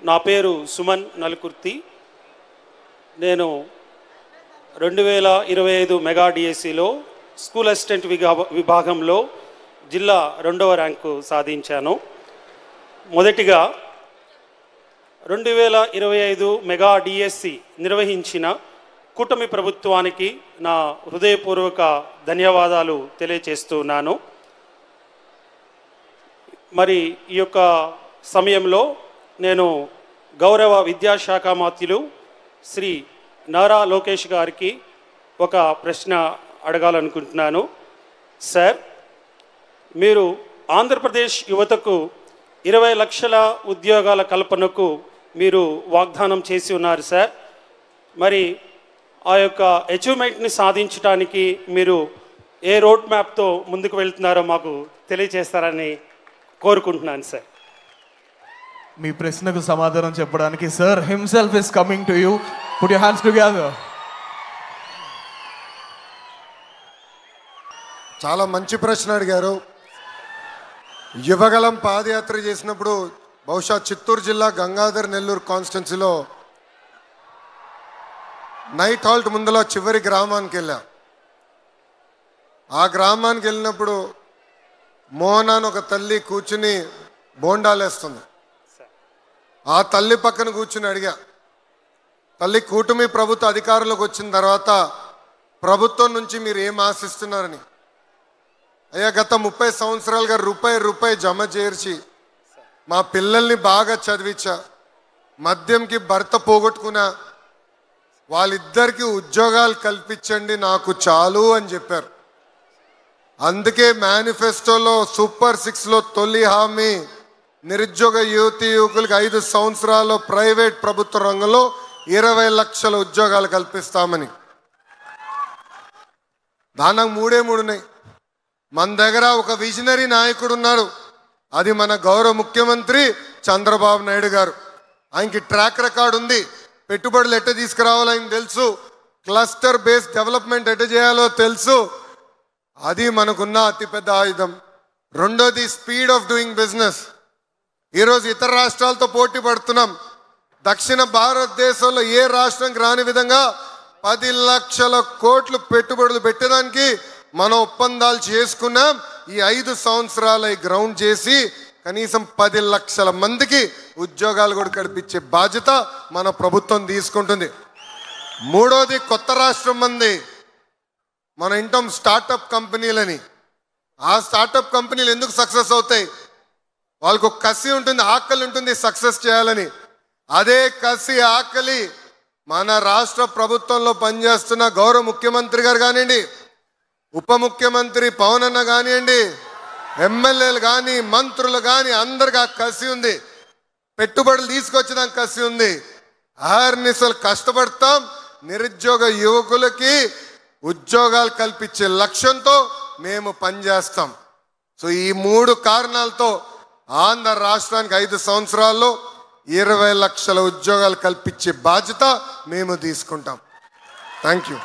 నా పేరు సుమన్ నలుకుర్తి. నేను 2025 మెగా డిఎస్సిలో స్కూల్ అసిస్టెంట్ విభాగంలో జిల్లా 2వ ర్యాంకు సాధించాను. మొదటిగా 2025 మెగా డిఎస్సి నిర్వహించిన కూటమి ప్రభుత్వానికి నా హృదయపూర్వక ధన్యవాదాలు తెలియచేస్తున్నాను. మరి ఈ యొక్క సమయంలో నేను గౌరవ విద్యాశాఖ మంత్రులు శ్రీ నారా లోకేష్ గారికి ఒక ప్రశ్న అడగాలనుకుంటున్నాను. సార్, మీరు ఆంధ్రప్రదేశ్ యువతకు 20 లక్షల ఉద్యోగాల కల్పనకు మీరు వాగ్దానం చేసి ఉన్నారు సార్. మరి ఆ యొక్క అచీవ్మెంట్ని సాధించడానికి మీరు ఏ రోడ్ మ్యాప్తో ముందుకు వెళ్తున్నారో మాకు తెలియజేస్తారని కోరుకుంటున్నాను సార్. మీ ప్రశ్నకు సమాధానం చెప్పడానికి sir himself is coming to you. Put your hands together. చాలా మంచి ప్రశ్న అడిగారు. యువగలం పాదయాత్ర చేసినప్పుడు బహుశా చిత్తూరు జిల్లా గంగాధర్ నెల్లూరు కాన్స్టిట్యున్సీలో నైట్ హాల్ట్ ముందులో చివరి గ్రామానికి వెళ్ళా. ఆ గ్రామానికి వెళ్ళినప్పుడు మోహనాన్ ఒక తల్లి కూర్చుని బోండాలేస్తుంది. ఆ తల్లి పక్కన కూర్చుని అడిగా, తల్లి, కూటమి ప్రభుత్వ అధికారంలోకి వచ్చిన తర్వాత ప్రభుత్వం నుంచి మీరు ఏం ఆశిస్తున్నారని. అయ్యా, గత 30 సంవత్సరాలుగా రూపాయి జమ చేర్చి మా పిల్లల్ని బాగా చదివించా, మద్యంకి భర్త పోగొట్టుకున్నా, వాళ్ళిద్దరికీ ఉద్యోగాలు కల్పించండి నాకు చాలు అని చెప్పారు. అందుకే మేనిఫెస్టోలో సూపర్ 6లో తొలి హామీ నిరుద్యోగ యువకులకు 5 సంవత్సరాల్లో ప్రైవేట్ ప్రభుత్వ రంగంలో 20 లక్షల ఉద్యోగాలు కల్పిస్తామని. దానికి 3 ఉన్నాయి. మన దగ్గర ఒక విజనరీ నాయకుడు ఉన్నాడు, అది మన గౌరవ ముఖ్యమంత్రి చంద్రబాబు నాయుడు గారు. ఆయనకి ట్రాక్ రికార్డ్ ఉంది, పెట్టుబడులు ఎట్ట తీసుకురావాలో ఆయనకు తెలుసు, క్లస్టర్ బేస్డ్ డెవలప్మెంట్ ఎట్ట చేయాలో తెలుసు. అది మనకున్న అతిపెద్ద ఆయుధం. రెండోది స్పీడ్ ఆఫ్ డూయింగ్ బిజినెస్. ఈరోజు ఇతర రాష్ట్రాలతో పోటీ పడుతున్నాం. దక్షిణ భారతదేశంలో ఏ రాష్ట్రంకి రాని విధంగా 10 లక్షల కోట్లు పెట్టుబడులు పెట్టడానికి మనం ఒప్పందాలు చేసుకున్నాం. ఈ 5 సంవత్సరాలు గ్రౌండ్ చేసి కనీసం 10 లక్షల మందికి ఉద్యోగాలు కూడా కల్పించే బాధ్యత మన ప్రభుత్వం తీసుకుంటుంది. మూడోది కొత్త రాష్ట్రం మంది. మనం ఇంటాం స్టార్టప్ కంపెనీలని. ఆ స్టార్టప్ కంపెనీలు ఎందుకు సక్సెస్ అవుతాయి? వాళ్ళకు ఒక కసి ఉంటుంది, ఆకలి ఉంటుంది సక్సెస్ చేయాలని. అదే కసి ఆకలి మన రాష్ట్ర ప్రభుత్వంలో పనిచేస్తున్న గౌరవ ముఖ్యమంత్రి గారు కానివ్వండి, ఉప ముఖ్యమంత్రి పవన్ అన్న కానివ్వండి, ఎమ్మెల్యేలు కానీ మంత్రులు కానీ అందరికి ఆ కసి ఉంది. పెట్టుబడులు తీసుకొచ్చడానికి కసి ఉంది. అహర్నిశలు కష్టపడతాం. నిరుద్యోగ యువకులకి ఉద్యోగాలు కల్పించే లక్ష్యంతో మేము పనిచేస్తాం. సో ఈ 3 కారణాలతో ఆంధ్ర రాష్ట్రానికి 5 సంవత్సరాల్లో 20 లక్షల ఉద్యోగాలు కల్పించే బాధ్యత మేము తీసుకుంటాం. Thank you.